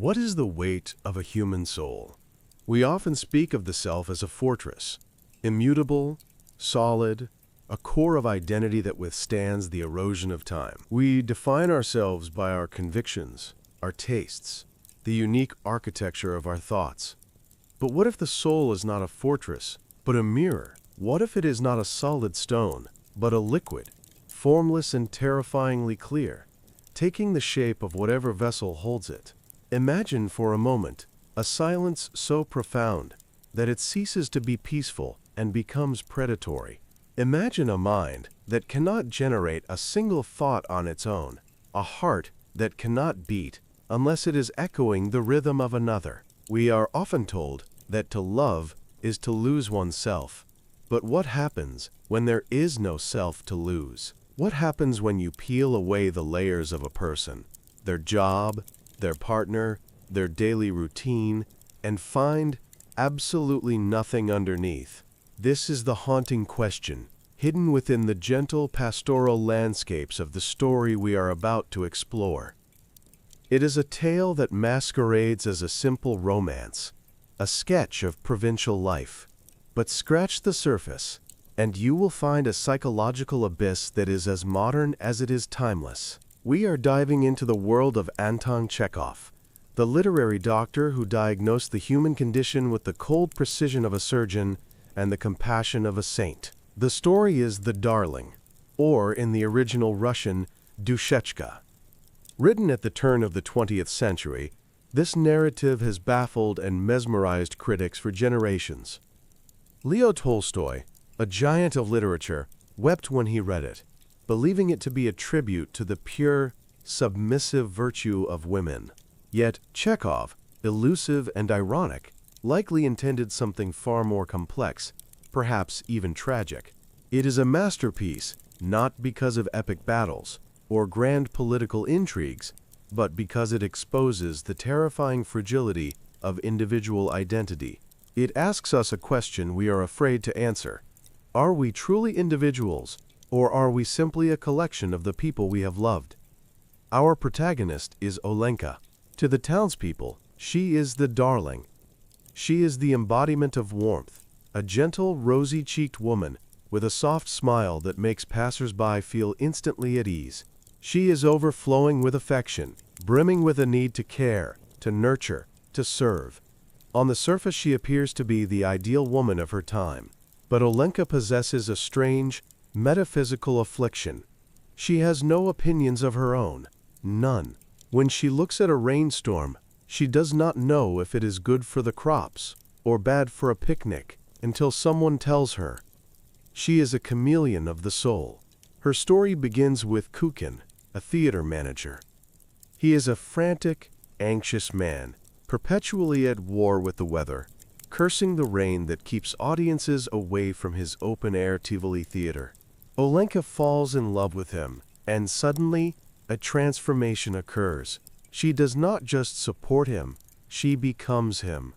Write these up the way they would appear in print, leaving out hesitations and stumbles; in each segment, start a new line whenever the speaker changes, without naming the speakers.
What is the weight of a human soul? We often speak of the self as a fortress, immutable, solid, a core of identity that withstands the erosion of time. We define ourselves by our convictions, our tastes, the unique architecture of our thoughts. But what if the soul is not a fortress, but a mirror? What if it is not a solid stone, but a liquid, formless and terrifyingly clear, taking the shape of whatever vessel holds it? Imagine for a moment a silence so profound that it ceases to be peaceful and becomes predatory. Imagine a mind that cannot generate a single thought on its own, a heart that cannot beat unless it is echoing the rhythm of another. We are often told that to love is to lose oneself. But what happens when there is no self to lose? What happens when you peel away the layers of a person, their job, their partner, their daily routine, and find absolutely nothing underneath? This is the haunting question, hidden within the gentle pastoral landscapes of the story we are about to explore. It is a tale that masquerades as a simple romance, a sketch of provincial life. But scratch the surface, and you will find a psychological abyss that is as modern as it is timeless. We are diving into the world of Anton Chekhov, the literary doctor who diagnosed the human condition with the cold precision of a surgeon and the compassion of a saint. The story is The Darling, or in the original Russian, Dushechka. Written at the turn of the 20th century, this narrative has baffled and mesmerized critics for generations. Leo Tolstoy, a giant of literature, wept when he read it, believing it to be a tribute to the pure, submissive virtue of women. Yet Chekhov, elusive and ironic, likely intended something far more complex, perhaps even tragic. It is a masterpiece not because of epic battles or grand political intrigues, but because it exposes the terrifying fragility of individual identity. It asks us a question we are afraid to answer. Are we truly individuals, or are we simply a collection of the people we have loved? Our protagonist is Olenka. To the townspeople, she is the darling. She is the embodiment of warmth, a gentle, rosy-cheeked woman with a soft smile that makes passers-by feel instantly at ease. She is overflowing with affection, brimming with a need to care, to nurture, to serve. On the surface, she appears to be the ideal woman of her time. But Olenka possesses a strange, metaphysical affliction. She has no opinions of her own, none. When she looks at a rainstorm, she does not know if it is good for the crops or bad for a picnic until someone tells her. She is a chameleon of the soul. Her story begins with Kukin, a theater manager. He is a frantic, anxious man, perpetually at war with the weather, cursing the rain that keeps audiences away from his open-air Tivoli theater. Olenka falls in love with him, and suddenly, a transformation occurs. She does not just support him, she becomes him.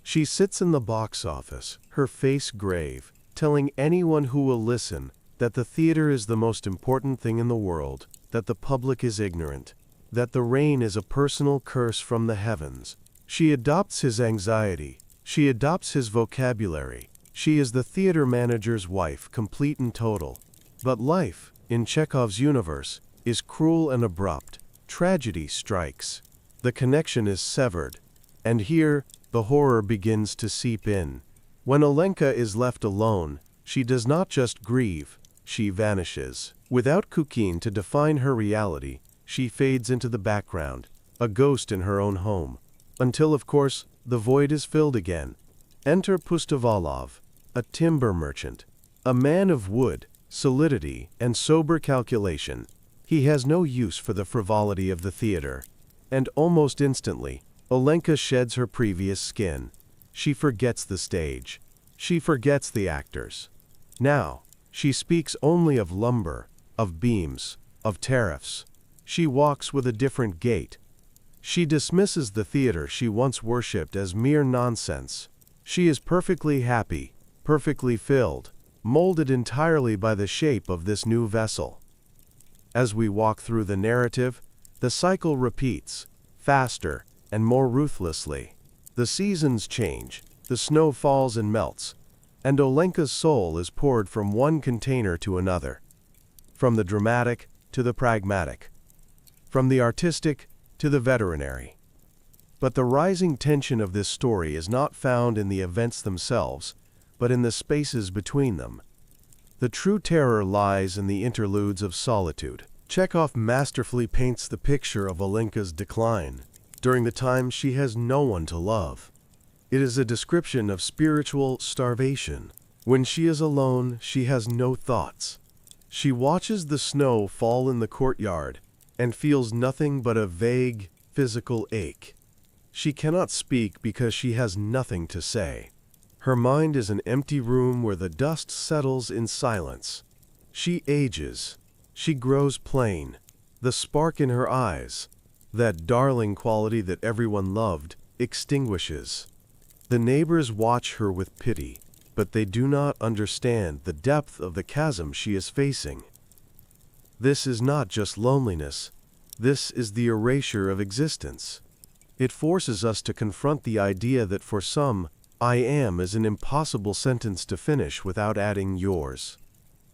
She sits in the box office, her face grave, telling anyone who will listen that the theater is the most important thing in the world, that the public is ignorant, that the rain is a personal curse from the heavens. She adopts his anxiety. She adopts his vocabulary. She is the theater manager's wife, complete and total. But life, in Chekhov's universe, is cruel and abrupt. Tragedy strikes. The connection is severed. And here, the horror begins to seep in. When Olenka is left alone, she does not just grieve, she vanishes. Without Kukin to define her reality, she fades into the background, a ghost in her own home. Until, of course, the void is filled again. Enter Pustovalov, a timber merchant, a man of wood, solidity, and sober calculation. He has no use for the frivolity of the theater. And almost instantly, Olenka sheds her previous skin. She forgets the stage. She forgets the actors. Now, she speaks only of lumber, of beams, of tariffs. She walks with a different gait. She dismisses the theater she once worshipped as mere nonsense. She is perfectly happy, perfectly filled, molded entirely by the shape of this new vessel. As we walk through the narrative, the cycle repeats, faster, and more ruthlessly. The seasons change, the snow falls and melts, and Olenka's soul is poured from one container to another, from the dramatic to the pragmatic, from the artistic to the veterinary. But the rising tension of this story is not found in the events themselves, but in the spaces between them. The true terror lies in the interludes of solitude. Chekhov masterfully paints the picture of Olenka's decline during the time she has no one to love. It is a description of spiritual starvation. When she is alone, she has no thoughts. She watches the snow fall in the courtyard and feels nothing but a vague, physical ache. She cannot speak because she has nothing to say. Her mind is an empty room where the dust settles in silence. She ages. She grows plain. The spark in her eyes, that darling quality that everyone loved, extinguishes. The neighbors watch her with pity, but they do not understand the depth of the chasm she is facing. This is not just loneliness. This is the erasure of existence. It forces us to confront the idea that for some, I am is an impossible sentence to finish without adding yours.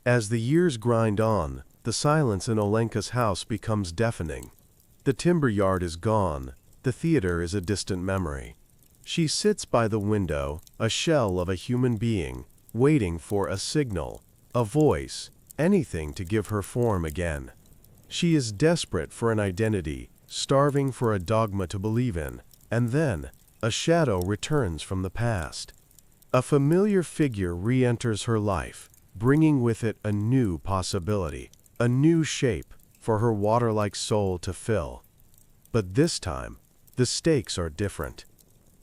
As the years grind on, the silence in Olenka's house becomes deafening. The timber yard is gone. The theater is a distant memory. She sits by the window, a shell of a human being, waiting for a signal, a voice, anything to give her form again. She is desperate for an identity, starving for a dogma to believe in, and then a shadow returns from the past. A familiar figure re-enters her life, bringing with it a new possibility, a new shape for her water-like soul to fill. But this time, the stakes are different.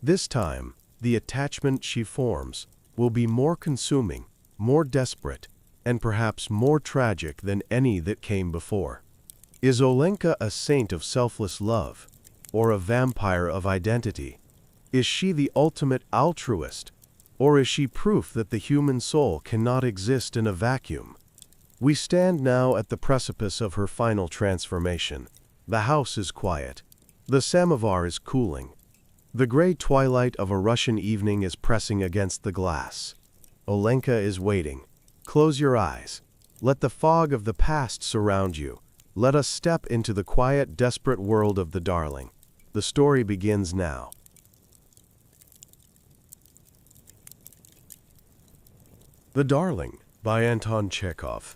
This time, the attachment she forms will be more consuming, more desperate, and perhaps more tragic than any that came before. Is Olenka a saint of selfless love, or a vampire of identity? Is she the ultimate altruist, or is she proof that the human soul cannot exist in a vacuum? We stand now at the precipice of her final transformation. The house is quiet. The samovar is cooling. The gray twilight of a Russian evening is pressing against the glass. Olenka is waiting. Close your eyes. Let the fog of the past surround you. Let us step into the quiet, desperate world of the darling. The story begins now. The Darling by Anton Chekhov.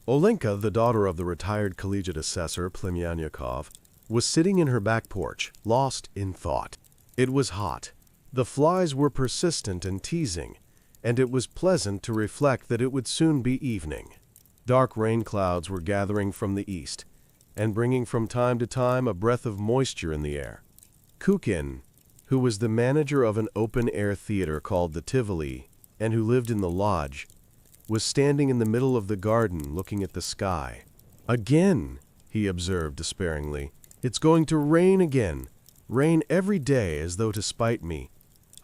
Olenka, the daughter of the retired collegiate assessor Plemianyakov, was sitting in her back porch, lost in thought. It was hot. The flies were persistent and teasing, and it was pleasant to reflect that it would soon be evening. Dark rain clouds were gathering from the east, and bringing from time to time a breath of moisture in the air. Kukin, who was the manager of an open-air theater called the Tivoli, and who lived in the lodge, was standing in the middle of the garden looking at the sky. "Again," he observed despairingly. "It's going to rain again. Rain every day as though to spite me.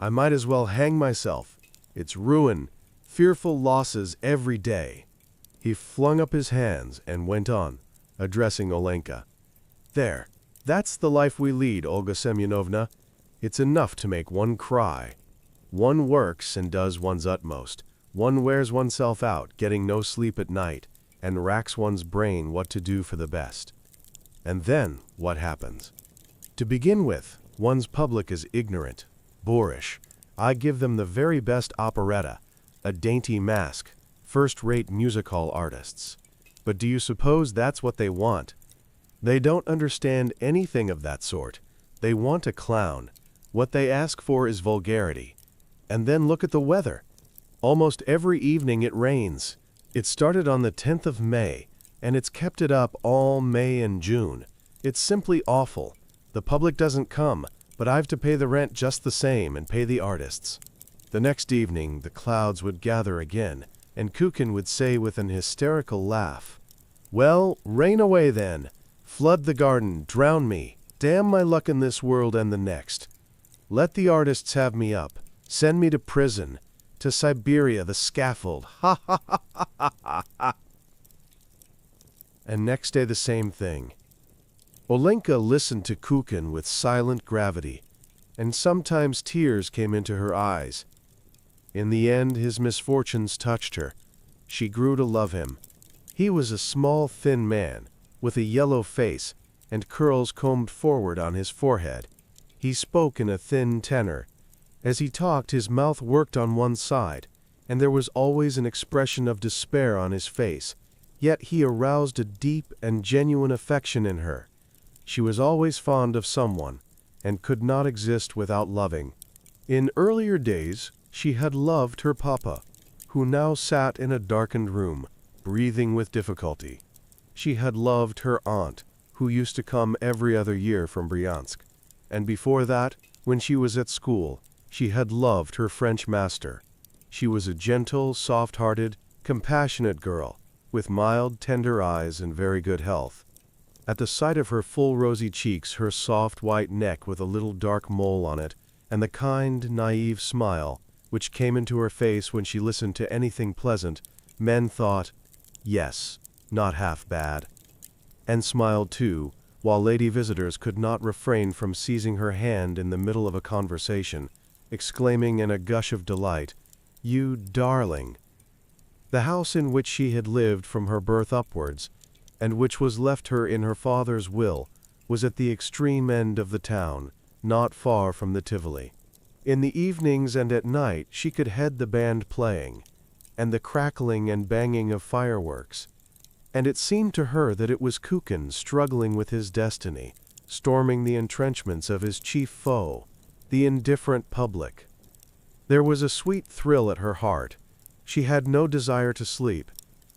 I might as well hang myself. It's ruin, fearful losses every day." He flung up his hands and went on, addressing Olenka. "There, that's the life we lead, Olga Semyonovna. It's enough to make one cry. One works and does one's utmost. One wears oneself out, getting no sleep at night, and racks one's brain what to do for the best. And then, what happens? To begin with, one's public is ignorant, boorish. I give them the very best operetta, a dainty masque, first-rate music hall artists. But do you suppose that's what they want? They don't understand anything of that sort. They want a clown. What they ask for is vulgarity. And then look at the weather. Almost every evening it rains. It started on the 10th of May, and it's kept it up all May and June. It's simply awful. The public doesn't come, but I've to pay the rent just the same and pay the artists." The next evening, the clouds would gather again, and Kukin would say with an hysterical laugh, "Well, rain away then. Flood the garden, drown me. Damn my luck in this world and the next. Let the artists have me up. Send me to prison, to Siberia, the scaffold. Ha ha ha ha ha ha." And next day the same thing. Olenka listened to Kukin with silent gravity, and sometimes tears came into her eyes. In the end, his misfortunes touched her. She grew to love him. He was a small, thin man, with a yellow face and curls combed forward on his forehead. He spoke in a thin tenor. As he talked, his mouth worked on one side, and there was always an expression of despair on his face. Yet he aroused a deep and genuine affection in her. She was always fond of someone, and could not exist without loving. In earlier days, she had loved her papa, who now sat in a darkened room, breathing with difficulty. She had loved her aunt, who used to come every other year from Bryansk. And before that, when she was at school, she had loved her French master. She was a gentle, soft-hearted, compassionate girl, with mild, tender eyes and very good health. At the sight of her full rosy cheeks, her soft white neck with a little dark mole on it, and the kind, naive smile, which came into her face when she listened to anything pleasant, men thought, yes, not half bad, and smiled too, while lady visitors could not refrain from seizing her hand in the middle of a conversation, exclaiming in a gush of delight, "You darling!" The house in which she had lived from her birth upwards, and which was left her in her father's will, was at the extreme end of the town, not far from the Tivoli. In the evenings and at night she could head the band playing, and the crackling and banging of fireworks, and it seemed to her that it was Kukin struggling with his destiny, storming the entrenchments of his chief foe, the indifferent public. There was a sweet thrill at her heart. She had no desire to sleep,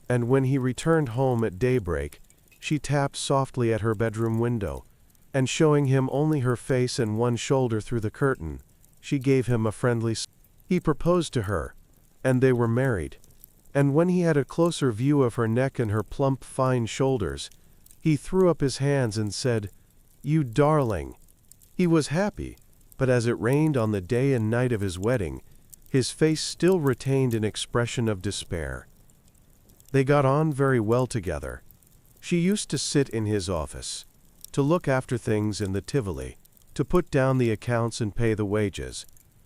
and when he returned home at daybreak, she tapped softly at her bedroom window, and showing him only her face and one shoulder through the curtain, she gave him a friendly smile. He proposed to her, and they were married. And when he had a closer view of her neck and her plump, fine shoulders, he threw up his hands and said, "You darling!" He was happy, but as it rained on the day and night of his wedding, his face still retained an expression of despair. They got on very well together. She used to sit in his office, to look after things in the Tivoli, to put down the accounts and pay the wages,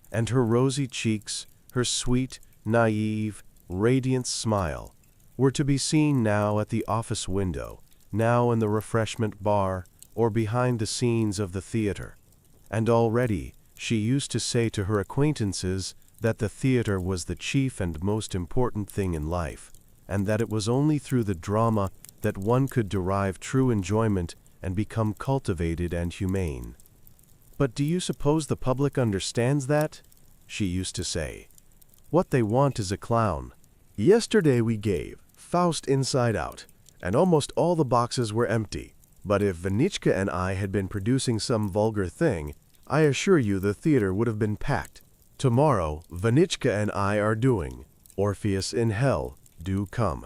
and her rosy cheeks, her sweet, naive, radiant smile, were to be seen now at the office window, now in the refreshment bar, or behind the scenes of the theater. And already she used to say to her acquaintances that the theater was the chief and most important thing in life, and that it was only through the drama that one could derive true enjoyment and become cultivated and humane. "But do you suppose the public understands that?" she used to say. "What they want is a clown. Yesterday we gave Faust Inside Out, and almost all the boxes were empty. But if Vanichka and I had been producing some vulgar thing, I assure you the theater would have been packed. Tomorrow, Vanichka and I are doing Orpheus in Hell, Do Come."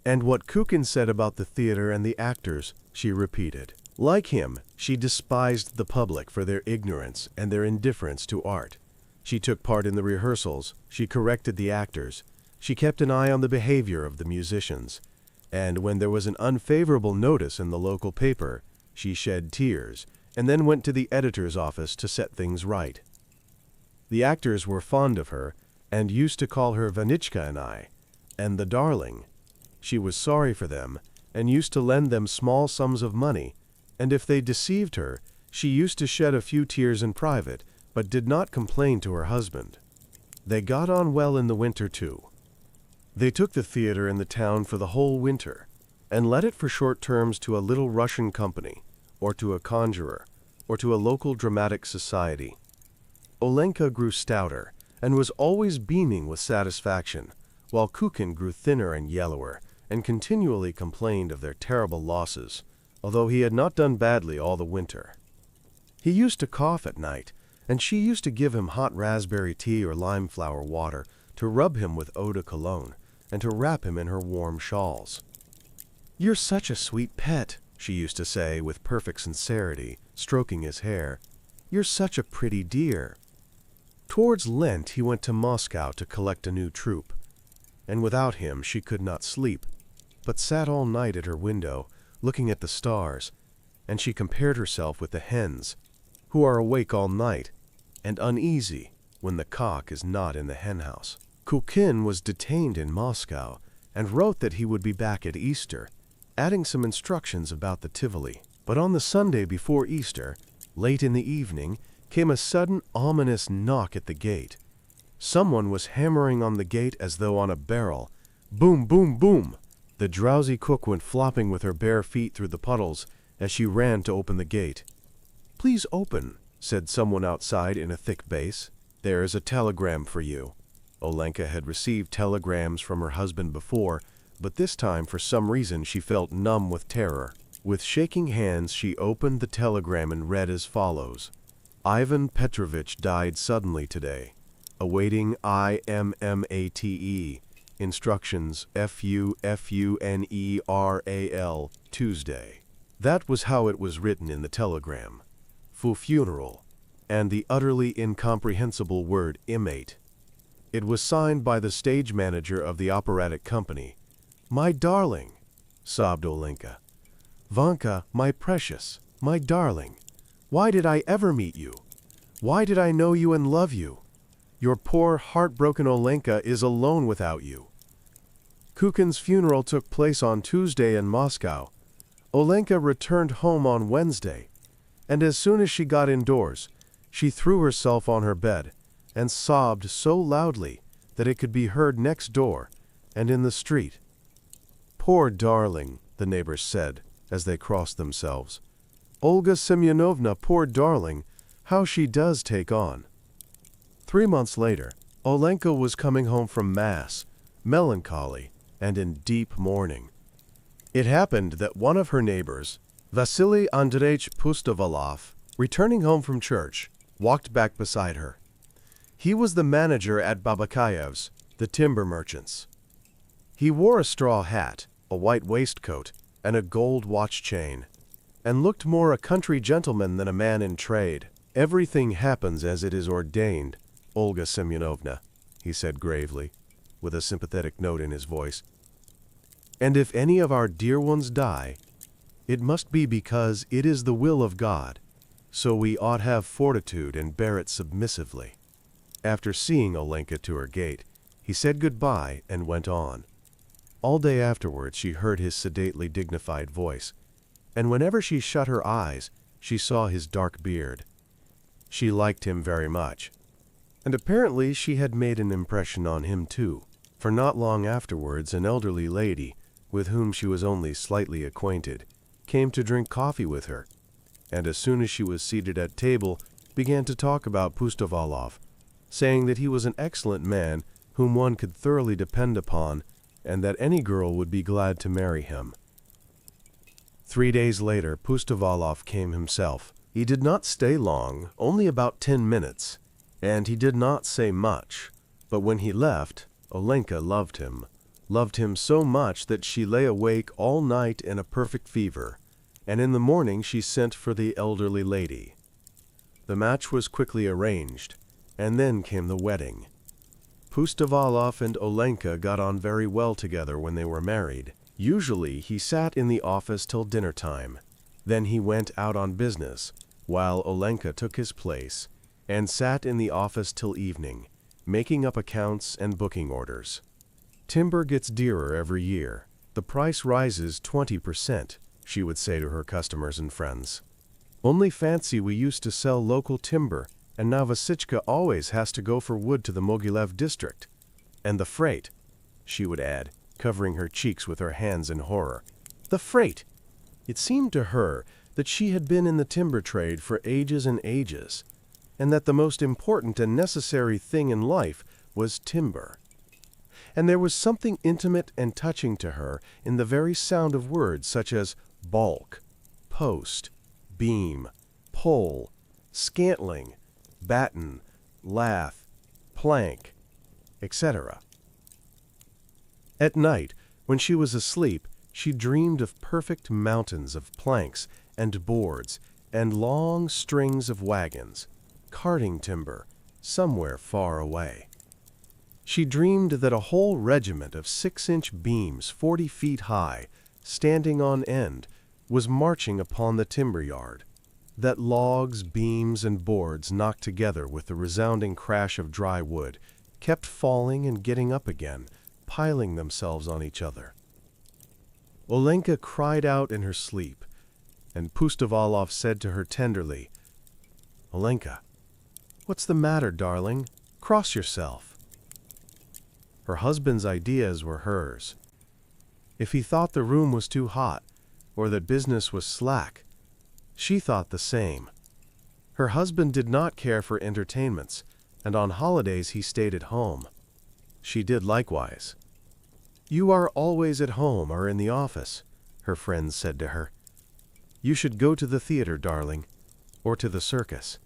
And what Kukin said about the theater and the actors, she repeated. Like him, she despised the public for their ignorance and their indifference to art. She took part in the rehearsals, she corrected the actors, she kept an eye on the behavior of the musicians, and when there was an unfavorable notice in the local paper, she shed tears, and then went to the editor's office to set things right. The actors were fond of her, and used to call her Vanichka and I, and the darling. She was sorry for them, and used to lend them small sums of money, and if they deceived her, she used to shed a few tears in private, but did not complain to her husband. They got on well in the winter too. They took the theater in the town for the whole winter, and let it for short terms to a little Russian company, or to a conjurer, or to a local dramatic society. Olenka grew stouter, and was always beaming with satisfaction, while Kukin grew thinner and yellower, and continually complained of their terrible losses, although he had not done badly all the winter. He used to cough at night, and she used to give him hot raspberry tea or lime flower water to rub him with eau de cologne, and to wrap him in her warm shawls. "You're such a sweet pet," she used to say with perfect sincerity, stroking his hair. "You're such a pretty dear." Towards Lent he went to Moscow to collect a new troupe, and without him she could not sleep, but sat all night at her window, looking at the stars, and she compared herself with the hens, who are awake all night and uneasy when the cock is not in the henhouse. Kukin was detained in Moscow and wrote that he would be back at Easter, adding some instructions about the Tivoli. But on the Sunday before Easter, late in the evening, came a sudden ominous knock at the gate. Someone was hammering on the gate as though on a barrel. Boom, boom, boom! The drowsy cook went flopping with her bare feet through the puddles as she ran to open the gate. "Please open," said someone outside in a thick bass. "There's a telegram for you." Olenka had received telegrams from her husband before, but this time for some reason she felt numb with terror. With shaking hands she opened the telegram and read as follows: "Ivan Petrovich died suddenly today. Awaiting IMMATE. Instructions FUNERAL Tuesday." That was how it was written in the telegram. Funeral, and the utterly incomprehensible word imate. It was signed by the stage manager of the operatic company. "My darling," sobbed Olenka. "Vanka, my precious, my darling, why did I ever meet you? Why did I know you and love you? Your poor, heartbroken Olenka is alone without you." Kukin's funeral took place on Tuesday in Moscow. Olenka returned home on Wednesday, and as soon as she got indoors, she threw herself on her bed and sobbed so loudly that it could be heard next door and in the street. "Poor darling," the neighbors said as they crossed themselves. "Olga Semyonovna, poor darling, how she does take on." 3 months later, Olenka was coming home from Mass, melancholy and in deep mourning. It happened that one of her neighbors, Vasily Andreich Pustovalov, returning home from church, walked back beside her. He was the manager at Babakayev's, the timber merchants. He wore a straw hat, a white waistcoat, and a gold watch chain, and looked more a country gentleman than a man in trade. "Everything happens as it is ordained, Olga Semyonovna," he said gravely, with a sympathetic note in his voice. "And if any of our dear ones die, it must be because it is the will of God, so we ought have fortitude and bear it submissively." After seeing Olenka to her gate, he said goodbye and went on. All day afterwards she heard his sedately dignified voice, and whenever she shut her eyes, she saw his dark beard. She liked him very much, and apparently she had made an impression on him too, for not long afterwards an elderly lady, with whom she was only slightly acquainted, came to drink coffee with her, and as soon as she was seated at table, began to talk about Pustovalov, saying that he was an excellent man whom one could thoroughly depend upon, and that any girl would be glad to marry him. 3 days later, Pustovalov came himself. He did not stay long, only about 10 minutes, and he did not say much, but when he left, Olenka loved him so much that she lay awake all night in a perfect fever, and in the morning she sent for the elderly lady. The match was quickly arranged, and then came the wedding. Pustovalov and Olenka got on very well together when they were married. Usually he sat in the office till dinner time. Then he went out on business, while Olenka took his place, and sat in the office till evening, making up accounts and booking orders. "Timber gets dearer every year. The price rises 20%, she would say to her customers and friends. "Only fancy we used to sell local timber, and now Vasichka always has to go for wood to the Mogilev district. And the freight," she would add, covering her cheeks with her hands in horror. "The freight!" It seemed to her that she had been in the timber trade for ages and ages, and that the most important and necessary thing in life was timber. And there was something intimate and touching to her in the very sound of words such as balk, post, beam, pole, scantling, batten, lath, plank, etc. At night, when she was asleep, she dreamed of perfect mountains of planks and boards and long strings of wagons, carting timber, somewhere far away. She dreamed that a whole regiment of 6-inch beams 40 feet high, standing on end, was marching upon the timber yard, that logs, beams, and boards knocked together with the resounding crash of dry wood kept falling and getting up again, piling themselves on each other. Olenka cried out in her sleep, and Pustovalov said to her tenderly, "Olenka, what's the matter, darling? Cross yourself." Her husband's ideas were hers. If he thought the room was too hot, or that business was slack, she thought the same. Her husband did not care for entertainments, and on holidays he stayed at home. She did likewise. "You are always at home or in the office," her friends said to her. "You should go to the theater, darling, or to the circus."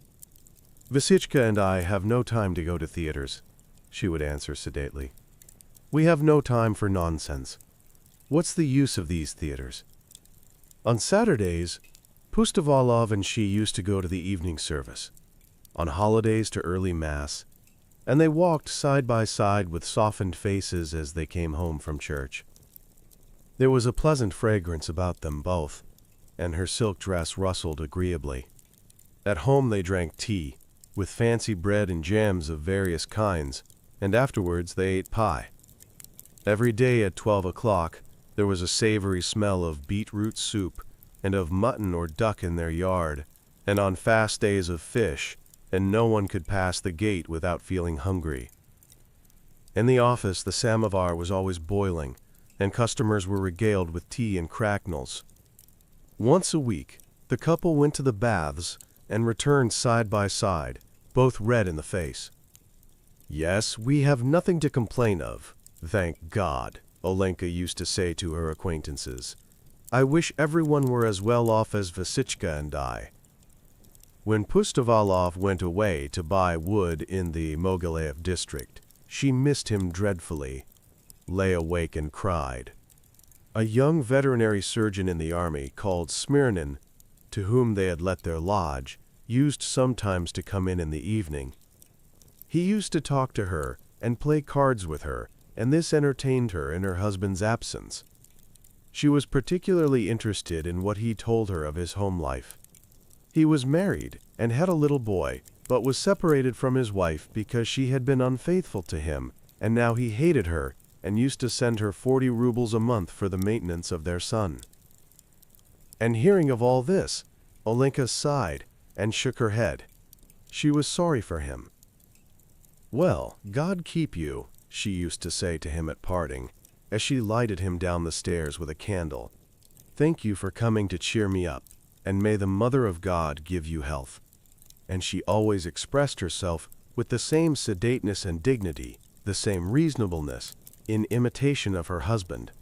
"Vasichka and I have no time to go to theaters," she would answer sedately. "We have no time for nonsense. What's the use of these theaters?" On Saturdays, Pustovalov and she used to go to the evening service, on holidays to early mass, and they walked side by side with softened faces as they came home from church. There was a pleasant fragrance about them both, and her silk dress rustled agreeably. At home they drank tea, with fancy bread and jams of various kinds, and afterwards they ate pie. Every day at 12 o'clock, there was a savory smell of beetroot soup and of mutton or duck in their yard, and on fast days of fish, and no one could pass the gate without feeling hungry. In the office the samovar was always boiling, and customers were regaled with tea and cracknels. Once a week, the couple went to the baths and returned side by side, both red in the face. "Yes, we have nothing to complain of, thank God," Olenka used to say to her acquaintances. "I wish everyone were as well off as Vasichka and I." When Pustovalov went away to buy wood in the Mogilev district, she missed him dreadfully, lay awake and cried. A young veterinary surgeon in the army called Smirnin, to whom they had let their lodge, used sometimes to come in the evening. He used to talk to her and play cards with her, and this entertained her in her husband's absence. She was particularly interested in what he told her of his home life. He was married and had a little boy, but was separated from his wife because she had been unfaithful to him, and now he hated her and used to send her 40 rubles a month for the maintenance of their son. And hearing of all this, Olenka sighed and shook her head. She was sorry for him. "Well, God keep you," she used to say to him at parting, as she lighted him down the stairs with a candle. "Thank you for coming to cheer me up, and may the Mother of God give you health." And she always expressed herself with the same sedateness and dignity, the same reasonableness, in imitation of her husband.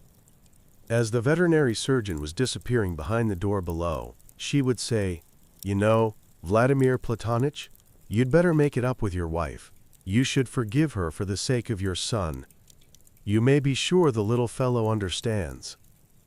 As the veterinary surgeon was disappearing behind the door below, she would say, "You know, Vladimir Platonich, you'd better make it up with your wife. You should forgive her for the sake of your son. You may be sure the little fellow understands."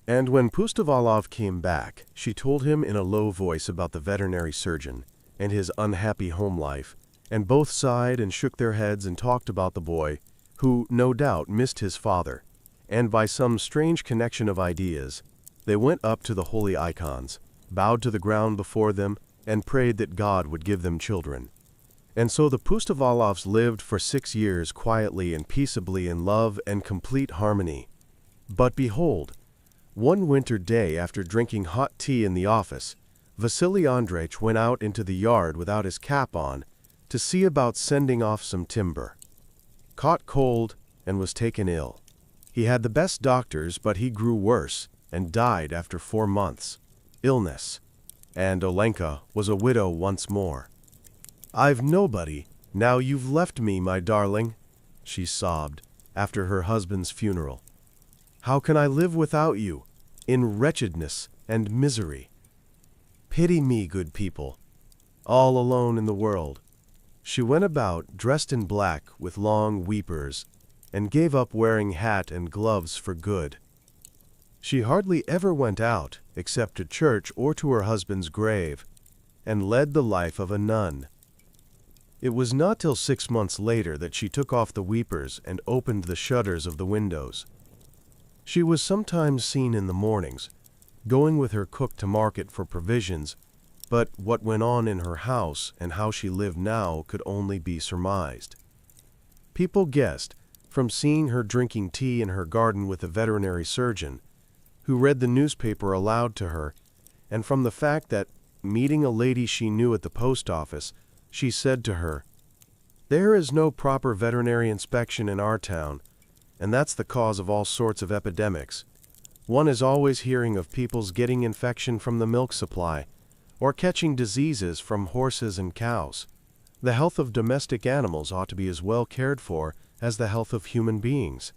And when Pustovalov came back, she told him in a low voice about the veterinary surgeon and his unhappy home life, and both sighed and shook their heads and talked about the boy, who, no doubt, missed his father, and by some strange connection of ideas, they went up to the holy icons, bowed to the ground before them, and prayed that God would give them children. And so the Pustovalovs lived for 6 years quietly and peaceably in love and complete harmony. But behold, one winter day after drinking hot tea in the office, Vasily Andreich went out into the yard without his cap on to see about sending off some timber. Caught cold and was taken ill. He had the best doctors, but he grew worse and died after 4 months' illness. And Olenka was a widow once more. "I've nobody, now you've left me, my darling," she sobbed after her husband's funeral. "How can I live without you, in wretchedness and misery? Pity me, good people, all alone in the world." She went about dressed in black with long weepers, and gave up wearing hat and gloves for good. She hardly ever went out, except to church or to her husband's grave, and led the life of a nun. It was not till 6 months later that she took off the weepers and opened the shutters of the windows. She was sometimes seen in the mornings, going with her cook to market for provisions, but what went on in her house and how she lived now could only be surmised. People guessed, from seeing her drinking tea in her garden with a veterinary surgeon, who read the newspaper aloud to her, and from the fact that, meeting a lady she knew at the post office, she said to her, "There is no proper veterinary inspection in our town, and that's the cause of all sorts of epidemics. One is always hearing of people's getting infection from the milk supply, or catching diseases from horses and cows. The health of domestic animals ought to be as well cared for as the health of human beings."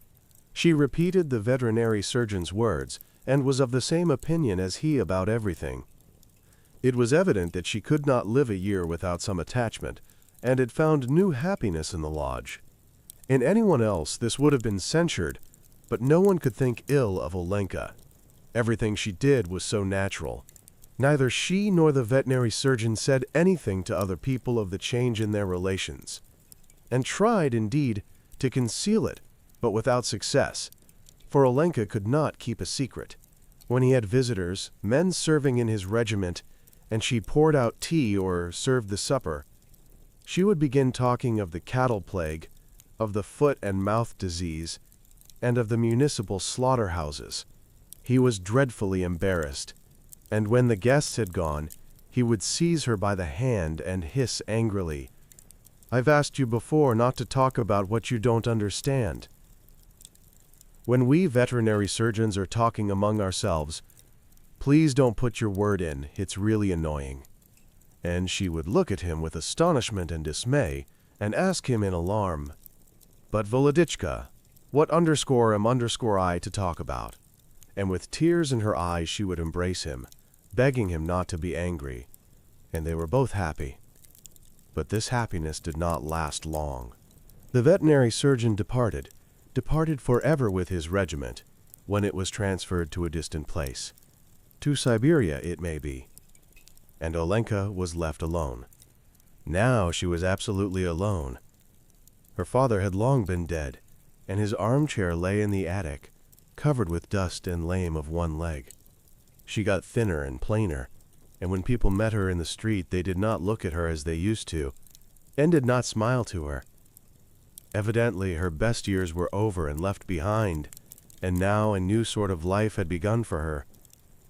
She repeated the veterinary surgeon's words, and was of the same opinion as he about everything. It was evident that she could not live a year without some attachment, and had found new happiness in the lodge. In anyone else this would have been censured, but no one could think ill of Olenka. Everything she did was so natural. Neither she nor the veterinary surgeon said anything to other people of the change in their relations, and tried, indeed, to conceal it, but without success, for Olenka could not keep a secret. When he had visitors, men serving in his regiment, and she poured out tea or served the supper, she would begin talking of the cattle plague, of the foot and mouth disease, and of the municipal slaughterhouses. He was dreadfully embarrassed, and when the guests had gone, he would seize her by the hand and hiss angrily, "I've asked you before not to talk about what you don't understand." When we veterinary surgeons are talking among ourselves, "Please don't put your word in, it's really annoying." And she would look at him with astonishment and dismay, and ask him in alarm, "But Volodichka, what _am_I to talk about?" And with tears in her eyes she would embrace him, begging him not to be angry, and they were both happy. But this happiness did not last long. The veterinary surgeon departed forever with his regiment, when it was transferred to a distant place. To Siberia, it may be. And Olenka was left alone. Now she was absolutely alone. Her father had long been dead, and his armchair lay in the attic, covered with dust and lame of one leg. She got thinner and plainer, and when people met her in the street they did not look at her as they used to, and did not smile to her. Evidently her best years were over and left behind, and now a new sort of life had begun for her,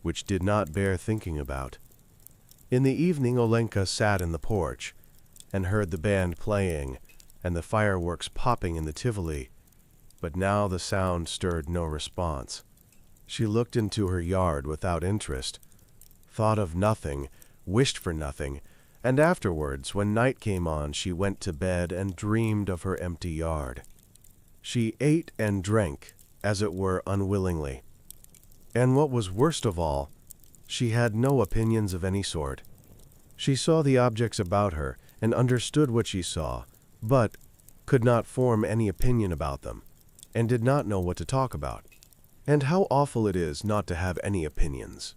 which did not bear thinking about. In the evening Olenka sat in the porch, and heard the band playing, and the fireworks popping in the Tivoli, but now the sound stirred no response. She looked into her yard without interest, thought of nothing, wished for nothing, and afterwards, when night came on, she went to bed and dreamed of her empty yard. She ate and drank, as it were, unwillingly. And what was worst of all, she had no opinions of any sort. She saw the objects about her, and understood what she saw, but could not form any opinion about them, and did not know what to talk about. And how awful it is not to have any opinions.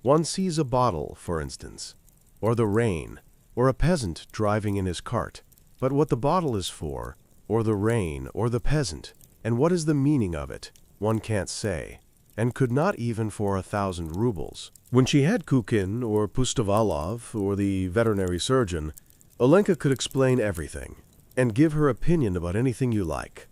One sees a bottle, for instance, or the rain, or a peasant driving in his cart, but what the bottle is for, or the rain, or the peasant, and what is the meaning of it, one can't say, and could not even for 1,000 rubles. When she had Kukin, or Pustovalov, or the veterinary surgeon, Olenka could explain everything, and give her opinion about anything you like.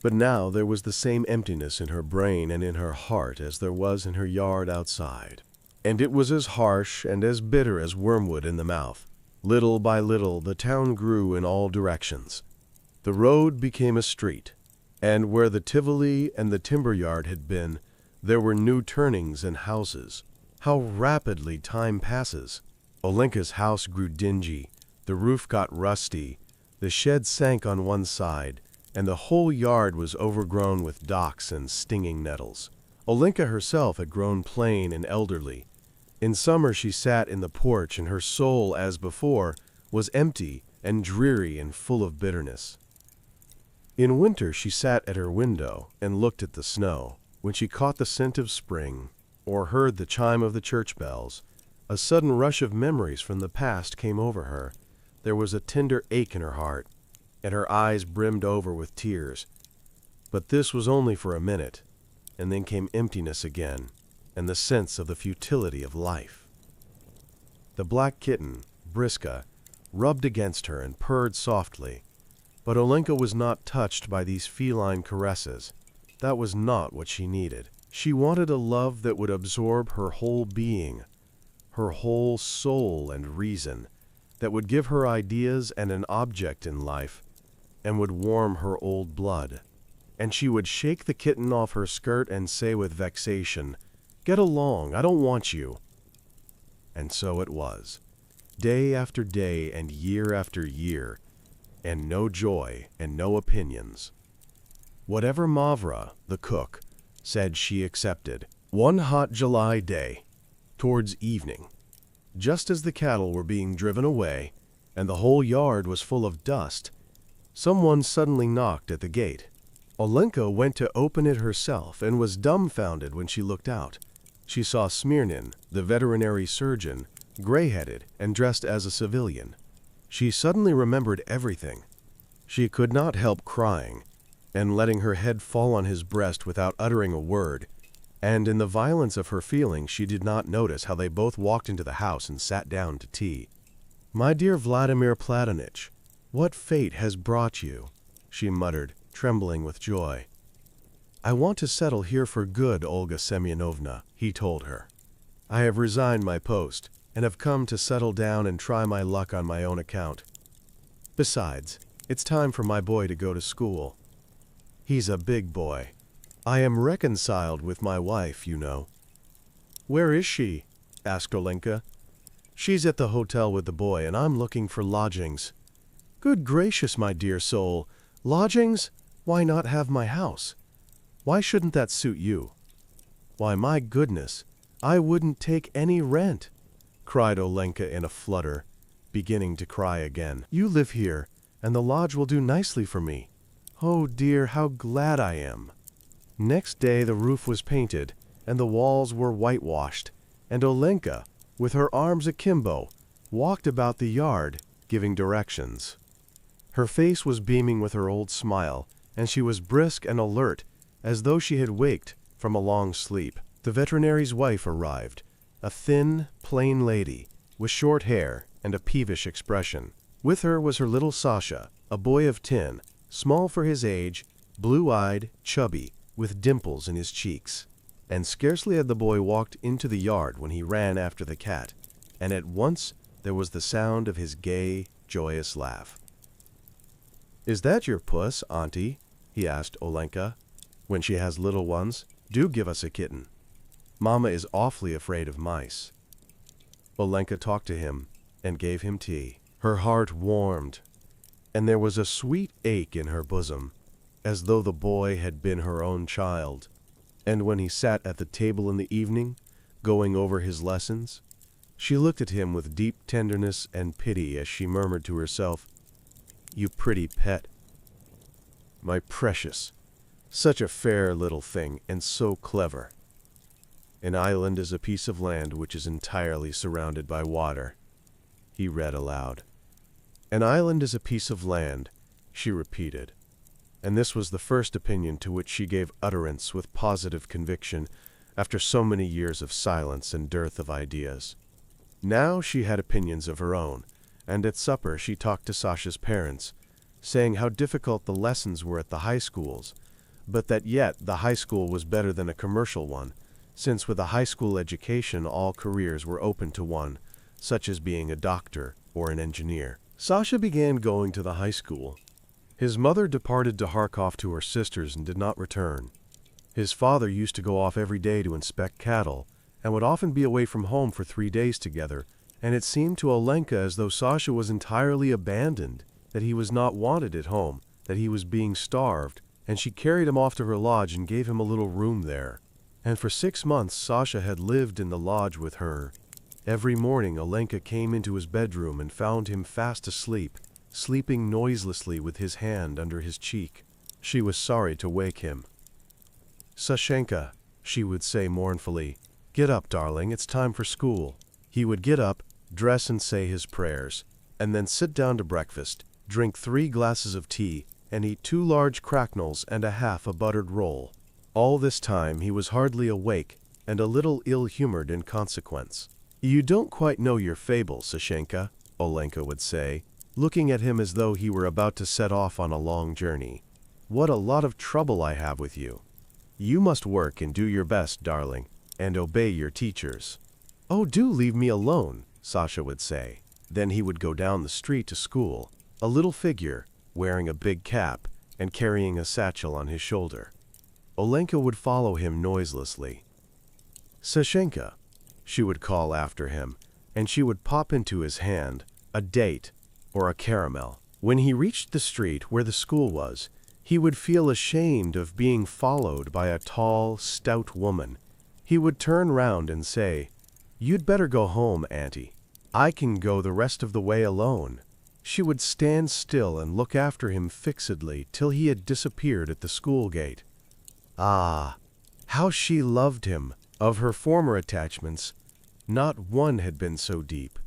But now there was the same emptiness in her brain and in her heart as there was in her yard outside. And it was as harsh and as bitter as wormwood in the mouth. Little by little the town grew in all directions. The road became a street, and where the Tivoli and the timber yard had been, there were new turnings and houses. How rapidly time passes! Olenka's house grew dingy, the roof got rusty, the shed sank on one side, and the whole yard was overgrown with docks and stinging nettles. Olenka herself had grown plain and elderly. In summer she sat in the porch, and her soul, as before, was empty and dreary and full of bitterness. In winter she sat at her window and looked at the snow. When she caught the scent of spring, or heard the chime of the church bells, a sudden rush of memories from the past came over her. There was a tender ache in her heart, and her eyes brimmed over with tears. But this was only for a minute, and then came emptiness again, and the sense of the futility of life. The black kitten, Briska, rubbed against her and purred softly, but Olenka was not touched by these feline caresses. That was not what she needed. She wanted a love that would absorb her whole being, her whole soul and reason, that would give her ideas and an object in life, and would warm her old blood. And she would shake the kitten off her skirt and say with vexation, "Get along, I don't want you." And so it was, day after day and year after year, and no joy and no opinions. Whatever Mavra, the cook, said she accepted. One hot July day, towards evening, just as the cattle were being driven away, and the whole yard was full of dust, someone suddenly knocked at the gate. Olenka went to open it herself and was dumbfounded when she looked out. She saw Smirnin, the veterinary surgeon, gray-headed and dressed as a civilian. She suddenly remembered everything. She could not help crying, and letting her head fall on his breast without uttering a word, and in the violence of her feelings she did not notice how they both walked into the house and sat down to tea. "My dear Vladimir Platonich, what fate has brought you?" she muttered, trembling with joy. "I want to settle here for good, Olga Semyonovna," he told her. "I have resigned my post, and have come to settle down and try my luck on my own account. Besides, it's time for my boy to go to school. He's a big boy. I am reconciled with my wife, you know." "Where is she?" asked Olenka. "She's at the hotel with the boy, and I'm looking for lodgings." "Good gracious, my dear soul, lodgings? Why not have my house? Why shouldn't that suit you?" "Why, my goodness, I wouldn't take any rent," cried Olenka in a flutter, beginning to cry again. "You live here, and the lodge will do nicely for me. Oh dear, how glad I am." Next day the roof was painted, and the walls were whitewashed, and Olenka, with her arms akimbo, walked about the yard, giving directions. Her face was beaming with her old smile, and she was brisk and alert, as though she had waked from a long sleep. The veterinary's wife arrived, a thin, plain lady, with short hair and a peevish expression. With her was her little Sasha, a boy of 10, small for his age, blue-eyed, chubby, with dimples in his cheeks. And scarcely had the boy walked into the yard when he ran after the cat, and at once there was the sound of his gay, joyous laugh. "Is that your puss, Auntie?" he asked Olenka. "When she has little ones, do give us a kitten. Mama is awfully afraid of mice." Olenka talked to him and gave him tea. Her heart warmed, and there was a sweet ache in her bosom, as though the boy had been her own child. And when he sat at the table in the evening, going over his lessons, she looked at him with deep tenderness and pity as she murmured to herself, "You pretty pet. My precious. Such a fair little thing, and so clever. An island is a piece of land which is entirely surrounded by water," he read aloud. "An island is a piece of land," she repeated, and this was the first opinion to which she gave utterance with positive conviction after so many years of silence and dearth of ideas. Now she had opinions of her own, and at supper she talked to Sasha's parents, saying how difficult the lessons were at the high schools, but that yet the high school was better than a commercial one, since with a high school education all careers were open to one, such as being a doctor or an engineer. Sasha began going to the high school. His mother departed to Kharkov to her sisters and did not return. His father used to go off every day to inspect cattle, and would often be away from home for 3 days together, and it seemed to Olenka as though Sasha was entirely abandoned, that he was not wanted at home, that he was being starved, and she carried him off to her lodge and gave him a little room there. And for 6 months Sasha had lived in the lodge with her. Every morning Olenka came into his bedroom and found him fast asleep, sleeping noiselessly with his hand under his cheek. She was sorry to wake him. "Sashenka," she would say mournfully, "get up, darling, it's time for school." He would get up, dress and say his prayers, and then sit down to breakfast, drink 3 glasses of tea, and eat 2 large cracknels and a half a buttered roll. All this time he was hardly awake, and a little ill-humored in consequence. "You don't quite know your fable, Sashenka," Olenka would say, looking at him as though he were about to set off on a long journey. "What a lot of trouble I have with you. You must work and do your best, darling, and obey your teachers." "Oh, do leave me alone," Sasha would say. Then he would go down the street to school, a little figure, wearing a big cap and carrying a satchel on his shoulder. Olenka would follow him noiselessly. "Sashenka," she would call after him, and she would pop into his hand a date or a caramel. When he reached the street where the school was, he would feel ashamed of being followed by a tall, stout woman. He would turn round and say, "You'd better go home, Auntie. I can go the rest of the way alone." She would stand still and look after him fixedly till he had disappeared at the school gate. Ah, how she loved him! Of her former attachments, not one had been so deep.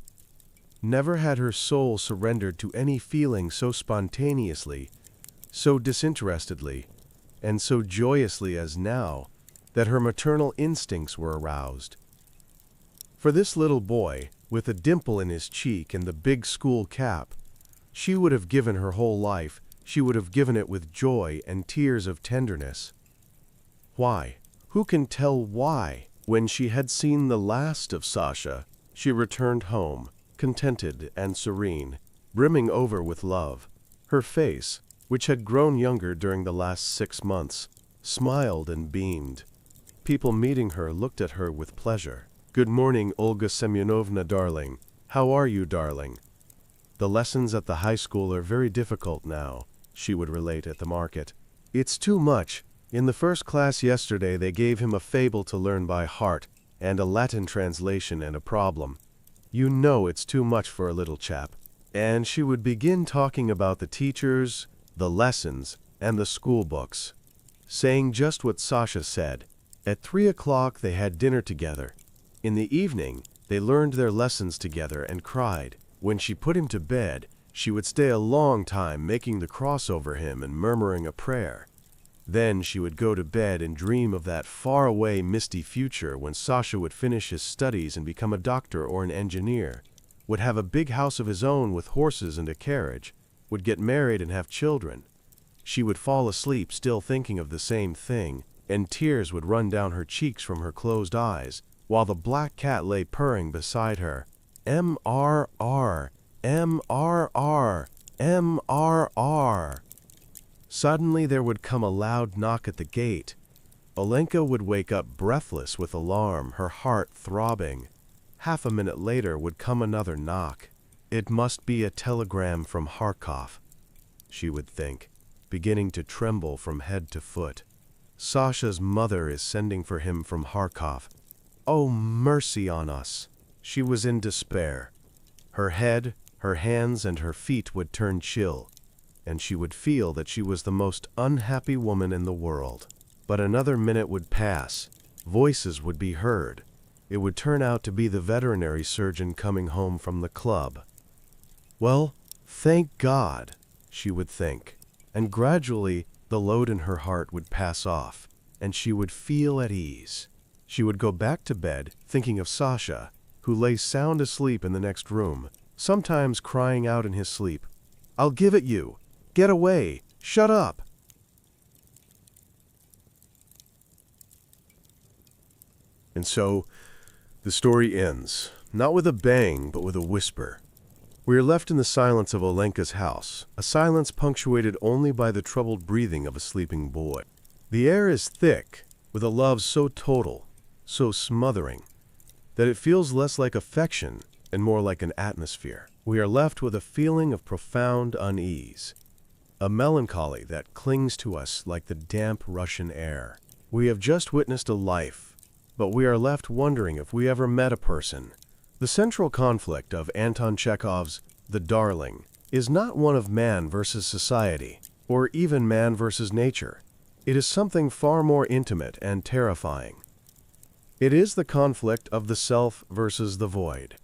Never had her soul surrendered to any feeling so spontaneously, so disinterestedly, and so joyously as now that her maternal instincts were aroused. For this little boy, with a dimple in his cheek and the big school cap, she would have given her whole life. She would have given it with joy and tears of tenderness. Why? Who can tell why? When she had seen the last of Sasha, she returned home, contented and serene, brimming over with love. Her face, which had grown younger during the last 6 months, smiled and beamed. People meeting her looked at her with pleasure. "Good morning, Olga Semyonovna, darling. How are you, darling? The lessons at the high school are very difficult now," she would relate at the market. "It's too much. In the first class yesterday they gave him a fable to learn by heart, and a Latin translation and a problem. You know it's too much for a little chap." And she would begin talking about the teachers, the lessons, and the school books, saying just what Sasha said. At 3 o'clock they had dinner together. In the evening they learned their lessons together and cried. When she put him to bed, she would stay a long time making the cross over him and murmuring a prayer. Then she would go to bed and dream of that far-away misty future when Sasha would finish his studies and become a doctor or an engineer, would have a big house of his own with horses and a carriage, would get married and have children. She would fall asleep still thinking of the same thing, and tears would run down her cheeks from her closed eyes, while the black cat lay purring beside her. MRR, MRR, MRR. Suddenly there would come a loud knock at the gate. Olenka would wake up breathless with alarm, her heart throbbing. Half a minute later would come another knock. It must be a telegram from Kharkov, she would think, beginning to tremble from head to foot. Sasha's mother is sending for him from Kharkov. Oh, mercy on us! She was in despair. Her head, her hands, and her feet would turn chill, and she would feel that she was the most unhappy woman in the world. But another minute would pass. Voices would be heard. It would turn out to be the veterinary surgeon coming home from the club. Well, thank God, she would think, and gradually the load in her heart would pass off, and she would feel at ease. She would go back to bed, thinking of Sasha, who lay sound asleep in the next room, sometimes crying out in his sleep, "I'll give it you! Get away! Shut up!" And so, the story ends, not with a bang, but with a whisper. We are left in the silence of Olenka's house, a silence punctuated only by the troubled breathing of a sleeping boy. The air is thick, with a love so total, so smothering, that it feels less like affection and more like an atmosphere. We are left with a feeling of profound unease, a melancholy that clings to us like the damp Russian air. We have just witnessed a life, but we are left wondering if we ever met a person. The central conflict of Anton Chekhov's The Darling is not one of man versus society, or even man versus nature. It is something far more intimate and terrifying. It is the conflict of the self versus the void.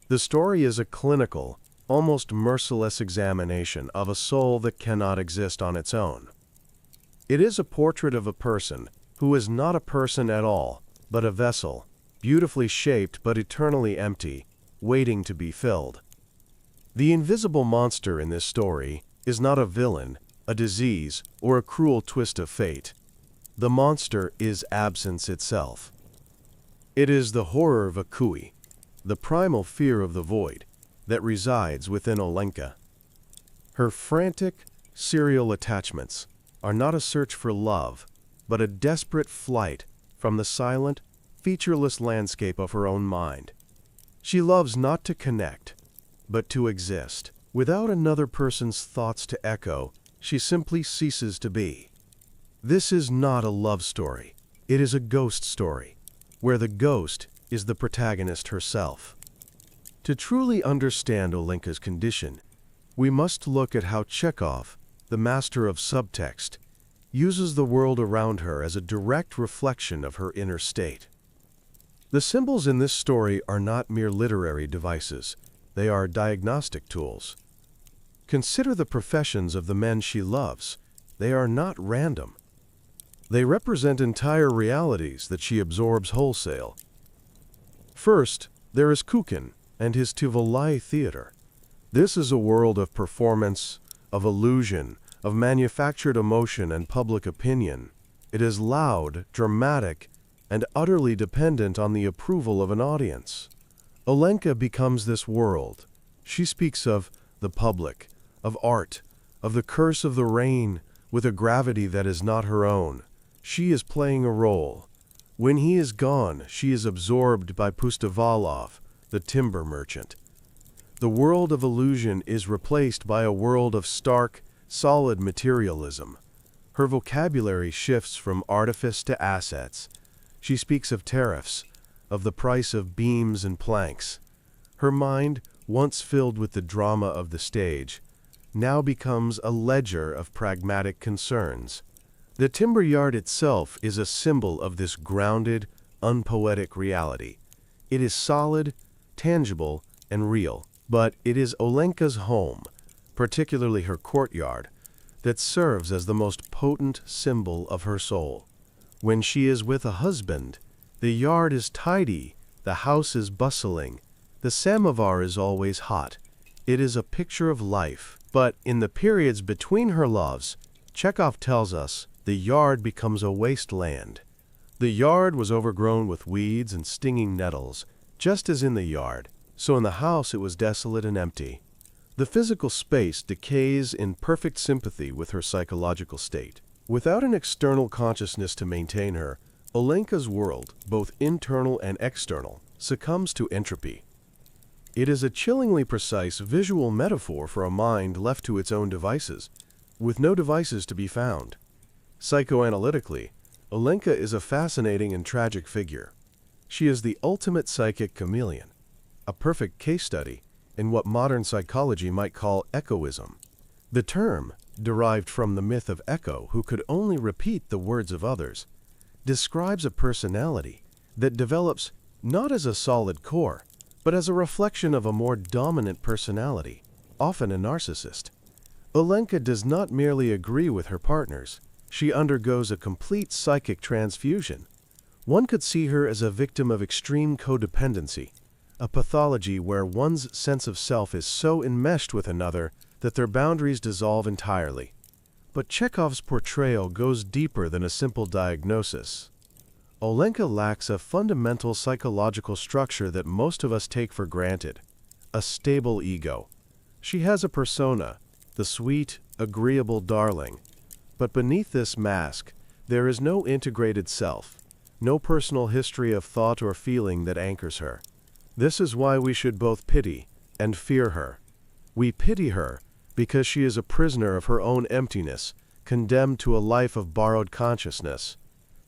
The story is a clinical, almost merciless examination of a soul that cannot exist on its own. It is a portrait of a person who is not a person at all, but a vessel, beautifully shaped but eternally empty, waiting to be filled. The invisible monster in this story is not a villain, a disease, or a cruel twist of fate. The monster is absence itself. It is the horror vacui, the primal fear of the void, that resides within Olenka. Her frantic, serial attachments are not a search for love, but a desperate flight from the silent, featureless landscape of her own mind. She loves not to connect, but to exist. Without another person's thoughts to echo, she simply ceases to be. This is not a love story. It is a ghost story, where the ghost is the protagonist herself. To truly understand Olenka's condition, we must look at how Chekhov, the master of subtext, uses the world around her as a direct reflection of her inner state. The symbols in this story are not mere literary devices. They are diagnostic tools. Consider the professions of the men she loves. They are not random. They represent entire realities that she absorbs wholesale. First, there is Kukin and his Tivolai theater. This is a world of performance, of illusion, of manufactured emotion and public opinion. It is loud, dramatic, and utterly dependent on the approval of an audience. Olenka becomes this world. She speaks of the public, of art, of the curse of the rain, with a gravity that is not her own. She is playing a role. When he is gone, she is absorbed by Pustovalov, the timber merchant. The world of illusion is replaced by a world of stark, solid materialism. Her vocabulary shifts from artifice to assets. She speaks of tariffs, of the price of beams and planks. Her mind, once filled with the drama of the stage, now becomes a ledger of pragmatic concerns. The timber yard itself is a symbol of this grounded, unpoetic reality. It is solid, tangible, and real, but it is Olenka's home, particularly her courtyard, that serves as the most potent symbol of her soul. When she is with a husband, the yard is tidy, the house is bustling, the samovar is always hot. It is a picture of life. But in the periods between her loves, Chekhov tells us the yard becomes a wasteland. The yard was overgrown with weeds and stinging nettles, just as in the yard, so in the house it was desolate and empty. The physical space decays in perfect sympathy with her psychological state. Without an external consciousness to maintain her, Olenka's world, both internal and external, succumbs to entropy. It is a chillingly precise visual metaphor for a mind left to its own devices, with no devices to be found. Psychoanalytically, Olenka is a fascinating and tragic figure. She is the ultimate psychic chameleon, a perfect case study in what modern psychology might call echoism. The term, derived from the myth of Echo, who could only repeat the words of others, describes a personality that develops not as a solid core, but as a reflection of a more dominant personality, often a narcissist. Olenka does not merely agree with her partners. She undergoes a complete psychic transfusion. One could see her as a victim of extreme codependency, a pathology where one's sense of self is so enmeshed with another that their boundaries dissolve entirely. But Chekhov's portrayal goes deeper than a simple diagnosis. Olenka lacks a fundamental psychological structure that most of us take for granted, a stable ego. She has a persona, the sweet, agreeable darling. But beneath this mask, there is no integrated self, no personal history of thought or feeling that anchors her. This is why we should both pity and fear her. We pity her because she is a prisoner of her own emptiness, condemned to a life of borrowed consciousness.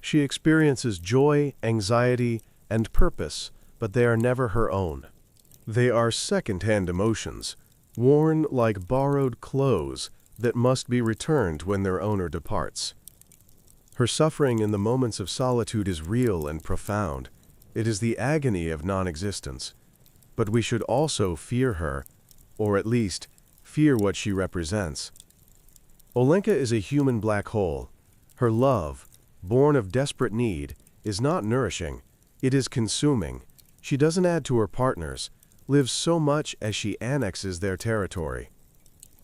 She experiences joy, anxiety, and purpose, but they are never her own. They are second-hand emotions, worn like borrowed clothes that must be returned when their owner departs. Her suffering in the moments of solitude is real and profound. It is the agony of non-existence. But we should also fear her, or at least fear what she represents. Olenka is a human black hole. Her love, born of desperate need, is not nourishing. It is consuming. She doesn't add to her partners, lives so much as she annexes their territory.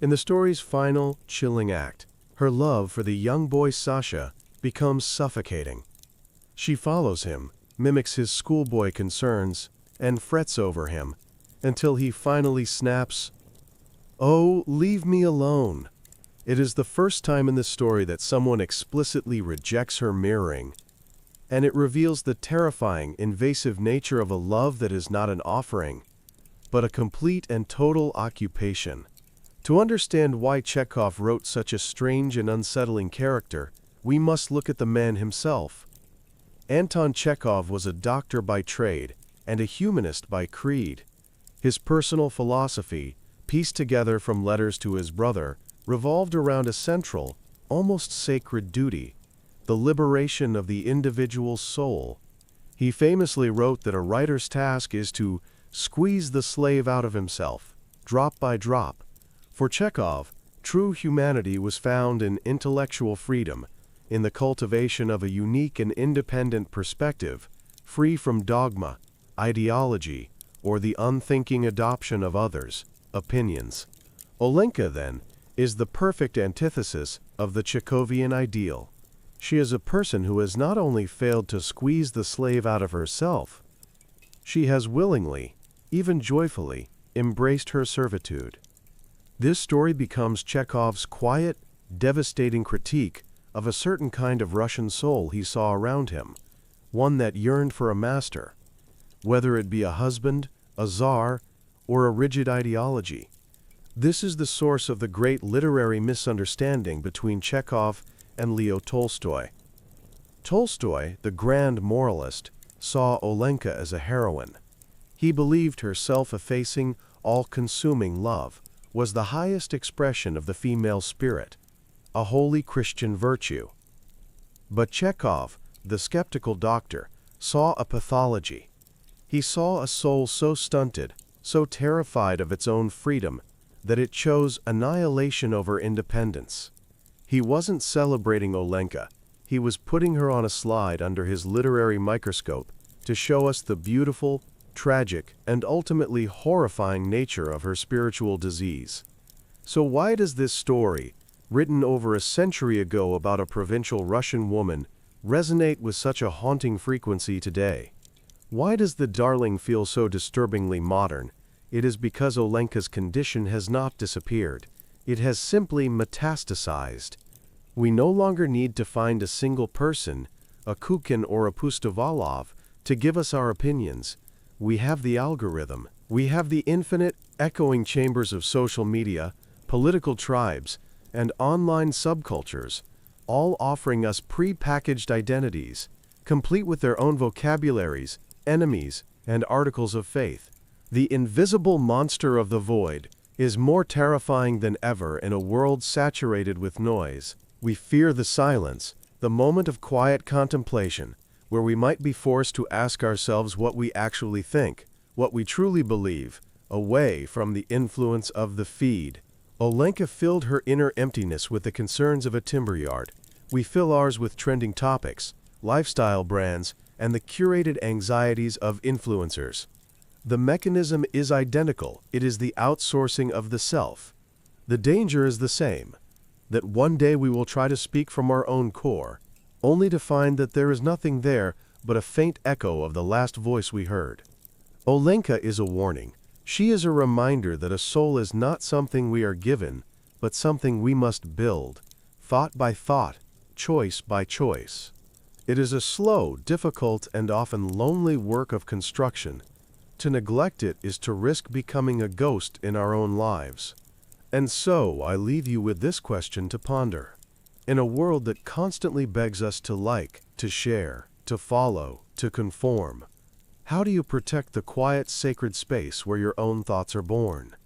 In the story's final, chilling act, her love for the young boy Sasha becomes suffocating. She follows him, mimics his schoolboy concerns, and frets over him, until he finally snaps, "Oh, leave me alone." It is the first time in the story that someone explicitly rejects her mirroring, and it reveals the terrifying, invasive nature of a love that is not an offering, but a complete and total occupation. To understand why Chekhov wrote such a strange and unsettling character, we must look at the man himself. Anton Chekhov was a doctor by trade and a humanist by creed. His personal philosophy, pieced together from letters to his brother, revolved around a central, almost sacred duty: the liberation of the individual soul. He famously wrote that a writer's task is to squeeze the slave out of himself, drop by drop. For Chekhov, true humanity was found in intellectual freedom, in the cultivation of a unique and independent perspective, free from dogma, ideology, or the unthinking adoption of others' opinions. Olenka, then, is the perfect antithesis of the Chekhovian ideal. She is a person who has not only failed to squeeze the slave out of herself, she has willingly, even joyfully, embraced her servitude. This story becomes Chekhov's quiet, devastating critique of a certain kind of Russian soul he saw around him, one that yearned for a master, whether it be a husband, a czar, or a rigid ideology. This is the source of the great literary misunderstanding between Chekhov and Leo Tolstoy. Tolstoy, the grand moralist, saw Olenka as a heroine. He believed her self-effacing, all-consuming love was the highest expression of the female spirit, a holy Christian virtue. But Chekhov, the skeptical doctor, saw a pathology. He saw a soul so stunted, so terrified of its own freedom, that it chose annihilation over independence. He wasn't celebrating Olenka. He was putting her on a slide under his literary microscope to show us the beautiful, tragic, and ultimately horrifying nature of her spiritual disease. So why does this story, written over a century ago about a provincial Russian woman, resonate with such a haunting frequency today? Why does the darling feel so disturbingly modern? It is because Olenka's condition has not disappeared. It has simply metastasized. We no longer need to find a single person, a Kukin or a Pustovalov, to give us our opinions. We have the algorithm. We have the infinite, echoing chambers of social media, political tribes, and online subcultures, all offering us pre-packaged identities, complete with their own vocabularies, enemies, and articles of faith. The invisible monster of the void is more terrifying than ever in a world saturated with noise. We fear the silence, the moment of quiet contemplation, where we might be forced to ask ourselves what we actually think, what we truly believe, away from the influence of the feed. Olenka filled her inner emptiness with the concerns of a timber yard. We fill ours with trending topics, lifestyle brands, and the curated anxieties of influencers. The mechanism is identical. It is the outsourcing of the self. The danger is the same, that one day we will try to speak from our own core, only to find that there is nothing there but a faint echo of the last voice we heard. Olenka is a warning. She is a reminder that a soul is not something we are given, but something we must build, thought by thought, choice by choice. It is a slow, difficult, and often lonely work of construction. To neglect it is to risk becoming a ghost in our own lives. And so I leave you with this question to ponder. In a world that constantly begs us to like, to share, to follow, to conform, how do you protect the quiet, sacred space where your own thoughts are born?